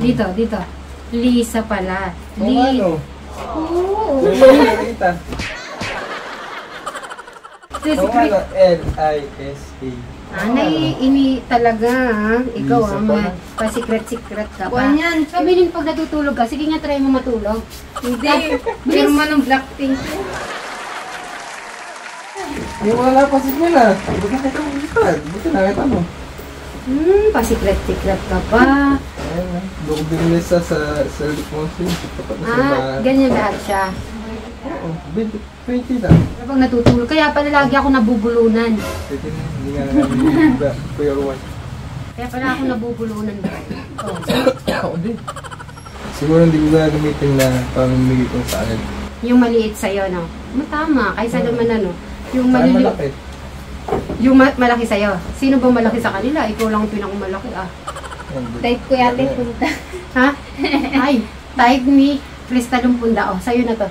Dito, dito. Lisa pala. Ano? Oo. Nakita. Secret. L-I-S-A. Ini talaga, ha? Ikaw, pa-secret-secret ka pa. Yan. Sabi din pag natutulog ka, sige nga, try mo matulog. Hindi. Pirma ng Blackpink. Yung wala pa signal ah. Buti na ikaw ulipad. Buti nakita mo. Pa-secret-secret ka pa. Ayun na. Doon ko binilis sa lipmosin. Ganyan lahat siya. Oo. 20 lang. Kapag natutulog, kaya pala lagi ako nabubulunan. Pwede na. Hindi nga namin Kuya Ruwan. Kaya pala ako nabubulunan. Ako din. Siguro hindi ko gagamitin na pamimigay ko sa akin. Yung maliit sa'yo, no? Tama. Kaysa naman ano. Yung Saan maliliit. malaki? Yung malaki sa'yo. Sino ba malaki sa kanila? Ikaw lang ang pinakamalaki, ah. Type ko yate punta. Ha? Ay, type ni Crystal yung punda. Oh, sa'yo na to.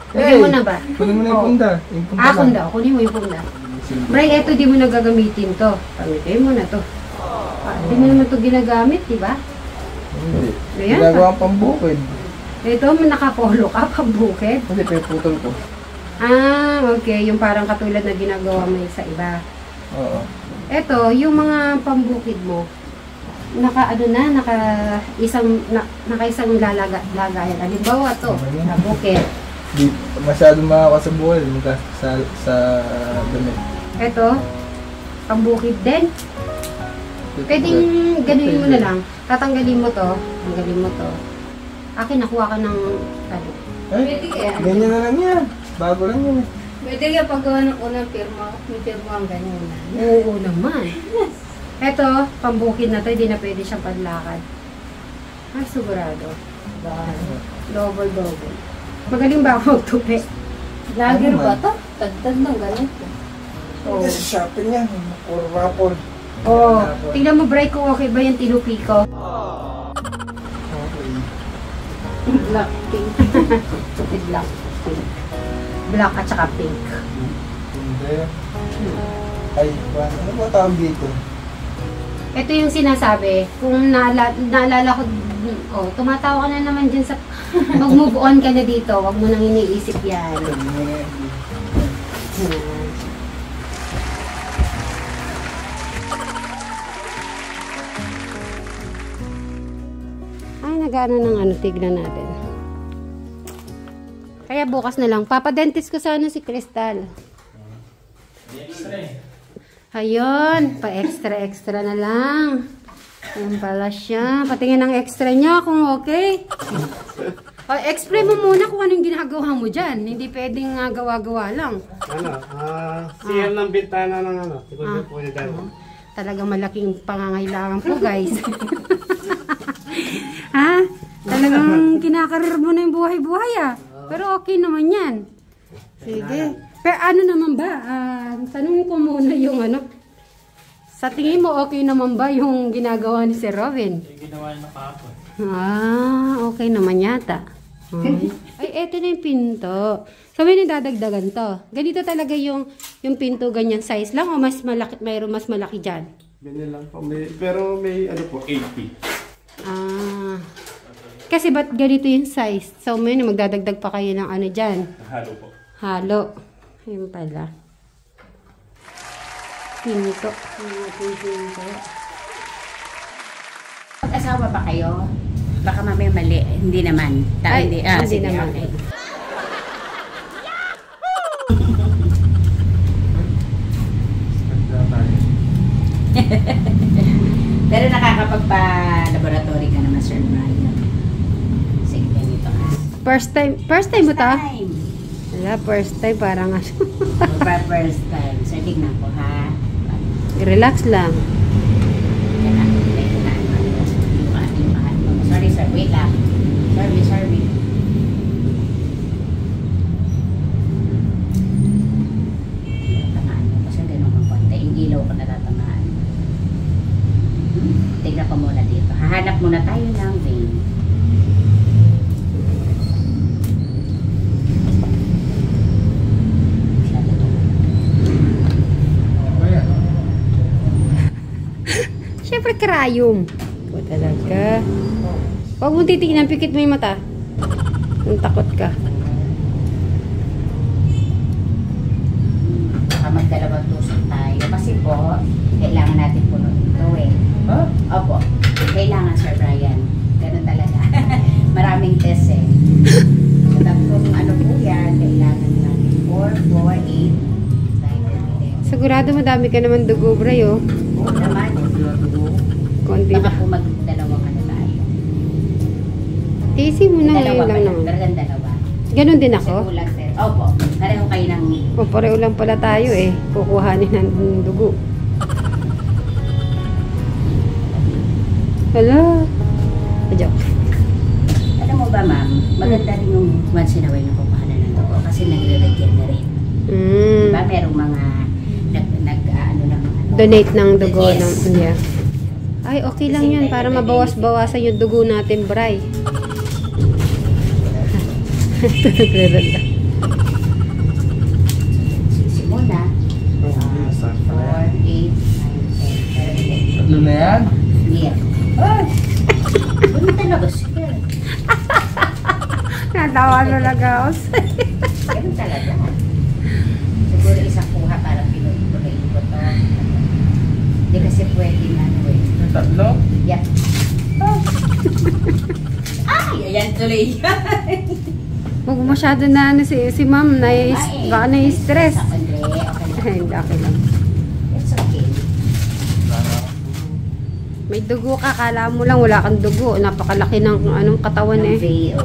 Bigyan mo na ba? Kunin mo na yung punda. Yung punda lang. Punda. Kunin mo yung punda. Bray, eto di mo na gagamitin to. Pamitin mo na to. Di mo naman to ginagamit, di ba? Hindi. Ayan, Ginagawa ang pambukid. Ito, nakapolo ka, pambukid. Kasi pinaputol ko. Okay. Yung parang katulad na ginagawa mo sa iba. Oo. Ito, yung mga pambukid mo, naka isang lagayan. Halimbawa to, na bukid. Di masyadong makakasabuhay sa damit. Ito, pambukid din. Pwedeng ganunin mo na lang. Tatanggalin mo to. Tanggalin mo to. Akin, nakuha ka ng ano. Pwede kaya. Ganyan na lang yan. Bago lang yan. Pwede kaya paggawa ng unang pirma. May pirma ang ganyan na. Oo naman. Ito, pambukid na to. Hindi na pwede siyang panlakad. Sigurado. Double. Magaling ba ako magtupi? Lager ba to? Tagtag ng ganito. Oo. Sa shopping yan. Puro rapol. Oh, tingnan mo, Bray, kung okay ba yung tinupi ko. Okay. Blackpink. Blackpink. Black at saka pink. Hindi. Ay, ano ba tawag dito? Ito yung sinasabi, kung naalala ko, tumatawa ka na naman dyan sa, mag-move on ka na dito, wag mo nang iniisip yan. Ay, nag-ano ng ano, tignan natin. Kaya bukas na lang, papadentist ko sana si Crystal. Ayun, pa-extra na lang. Ayan pala siya. Patingin ang extra niya kung okay. Explain mo muna kung anong ginagawa mo dyan. Hindi pwedeng gawa-gawa lang. Siyam ng bintana ng ano. Talagang malaking pangangailangan po, guys. Ha? Talagang kinakarir mo na yung buhay-buhay, ah. Pero okay naman yan. Sige. Pero ano naman ba? Tanungin ko muna yung ano. Sa tingin mo, okay naman ba yung ginagawa ni Sir Robin? Yung ginawa niya nakapon. Okay naman yata. Ay, eto na yung pinto. So, may nadadagdagan to. Ganito talaga yung pinto, ganyan size lang o mas malaki, mayroon mas malaki dyan? Ganyan lang po. Pero may ano po, 80. Kasi ba't ganito yung size? So, may magdadagdag pa kayo ng ano dyan? Halo po. Halo. Ayun pala. Pinto. Pinto. Mag-asawa ba kayo? Baka mamaya mali. Hindi naman. Hindi naman. Okay. Pero nakakapagpa-laboratory ka naman, Sir Brian. Sige, ganito ka. First time mo to? Wala, first time. Parang ano. First time. So, tignan ko, ha? Relax lang. Sorry, sir. Wait lang. Sorry. Tatamaan mo. Kasi ganun kang konti. Yung ilaw ko natatamaan. Tignan ko muna dito. Hahanap muna tayo ng vein. Siyempre, karayom. O talaga. Huwag mong titignan, pikit mo yung mata. Kung takot ka. Baka magdalawang tusok tayo. Kasi po, kailangan natin puno ito eh. Ha? Opo. Kailangan, Sir Brian. Ganun talaga. Maraming test eh. So, kung ano po yan, kailangan natin 4, 4, 8, 9, 10. Sigurado madami ka naman dugo, Bray, oh. Oo naman. Konti Baka na. po magdalawang ano tayo. Tiisin mo na Dalawa ngayon pa lang yan. naman. Talagang dalawa. Ganon din Kasi ako. kulang, sir. Opo. Pareho kayo ng... O, pareho lang pala tayo eh. Kukuhanin ng dugo. Hala. Joke. Alam mo ba, ma'am? Maganda rin yung once in a while na kukuhanan ng dugo kasi nagre-regenerate. Diba? Merong mga ano ng mga... Donate ng dugo. Yes. Yeah. Ay, okay lang yun. Para mabawas-bawasan yung dugo natin, Bray. Simula. 4, 8, 9, 10. Tatlo na yan? Yeah. Ay! Ano talaga, sir? Natawa talaga ako. Ganun talaga. Siguro isang kuha para pinutuloy ko to. Hindi kasi pwede na ano eh. Yung tatlo? Yep. Ay! Ayan tuloy. Huwag masyado na ano si ma'am. Baka na-stress. Andre, okay lang. Ay, hindi, okay lang. It's okay. May dugo ka. Kala mo lang wala kang dugo. Napakalaki ng anong katawan eh. Veil.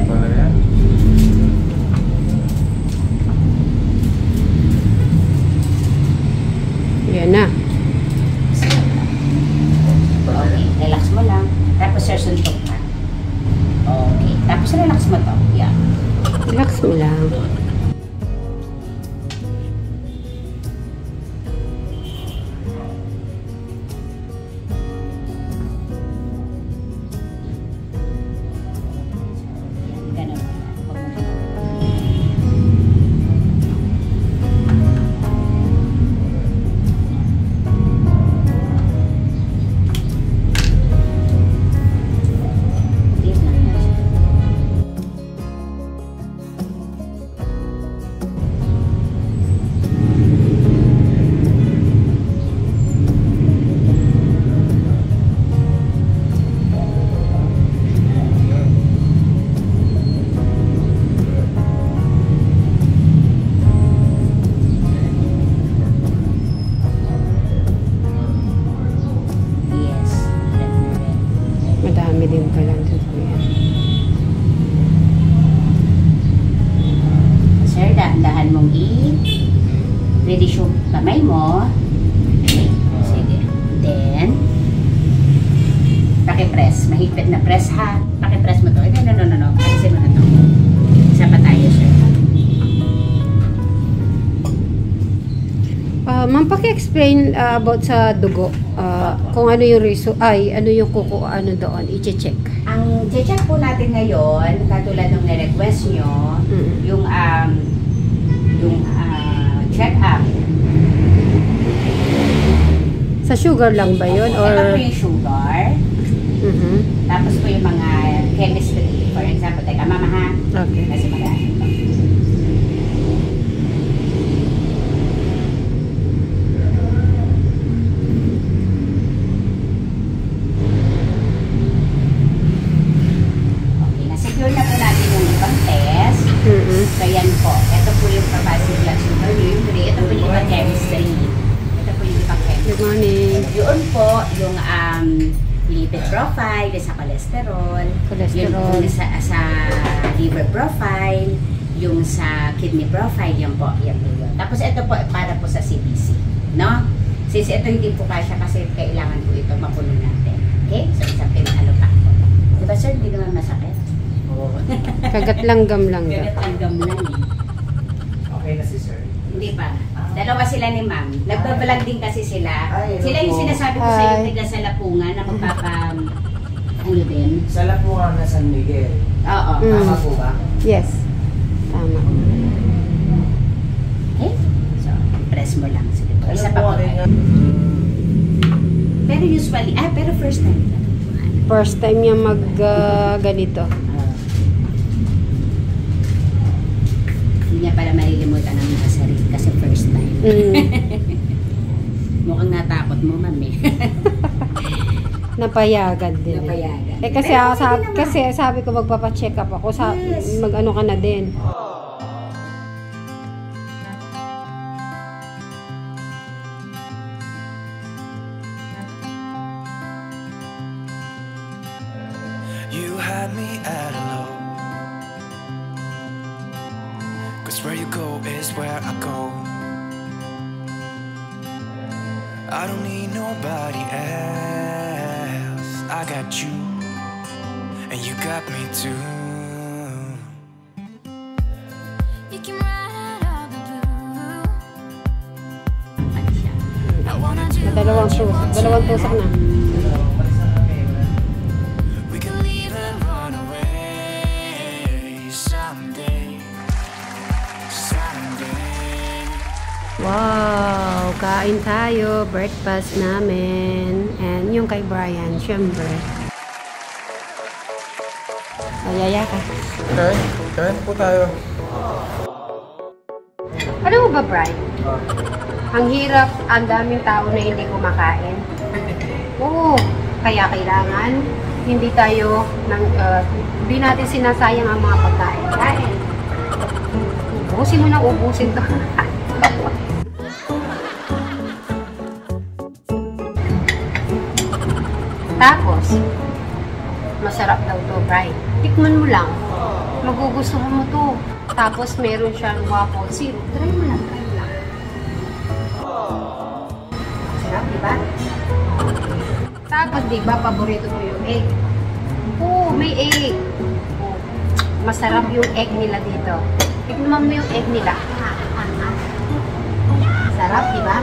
Wala yan? Yan na. Okay, relax mo lang. Tapos sir, suntok ka. Okay. Tapos relax mo to. Yeah. Relax mo lang. Ganun. Huwag mo. Yes, lang yan. Yes. Madami din pala dugo yan. Sir, dahan-dahan mong i-release yung kamay mo. Okay. Sige. Then, pakipress. Mahigpit na press ha. Pakipress mo to. Eh, no. Alisin mo na to. Isa pa tayo, sir. Ma'am, paki-explain about sa dugo. Kung ano yung ano yung ano doon, i-check. Ang check po natin ngayon, katulad ng na-request nyo, yung check-up. Sa sugar lang ba yun? Ito Or... po yung sugar. Mhm. Tapos po yung mga chemistry. For example, teka, mama ha. Okay. Kasi mag-aano to. Okay, na-secure na po natin yung ibang test. Mhm. So, yan po. Ito po yung capacity blood sugar usually. Ito po yung ibang chemistry. Ito po yung ibang chemistry. Good morning. Yun po, yung lipid profile, sa cholesterol. Cholesterol. Yung sa liver profile, yung sa kidney profile, yan po yun. Tapos ito po, para po sa CBC. No? Since ito hindi po kasya kasi kailangan po ito mapuno natin. Okay? So, isang pinalopak po. Diba sir, hindi naman masakit? Oo. Kagat langgam lang. Gagat-langgam lang eh. Okay na si sir. Hindi pa. Dalawa sila ni ma'am. Nagbabalag din kasi sila. Ay, Sila yung opo. sinasabi ko sa iyo, Hi. tiga sa Lapungan, na ano din? Sa Lapungan na San Miguel. Oo. Mm. Tama po ba? Yes. Tama. Pero usually, pero first time ka. First time niya mag ganito. Hindi niya pala malilimutan ang mga sarili kasi first time. Mukhang natakot mo, mami. Napayagan din. Napayagan. Kasi kasi sabi ko magpapa-check up ako sa Yes. mag-ano ka na din. You had me at a low, 'cause where you go is where I go. I don't need nobody else. I got you, and you got me too. You can write all the blue. I wanna do Dalawang tusok na. We can leave and run away someday, someday. Wow, kain tayo, breakfast namin. And yung kay Brian, syempre. Ayaya ka. Kain po tayo. Alam mo ba, Brian? Ang hirap, ang daming tao na hindi kumakain. Oo, kaya kailangan hindi tayo hindi natin sinasayang ang mga pagkain. Kain. Ubusin mo na ubusin to. Tapos, masarap daw to, Brian. Tikman mo lang. Magugustuhan mo to. Tapos, meron siyang waffle syrup. Try mo lang, try mo lang. Masarap, diba? Tapos, diba, paborito mo yung egg? Oo, may egg. Oo. Masarap yung egg nila dito. Tikman mo yung egg nila. Sarap, diba?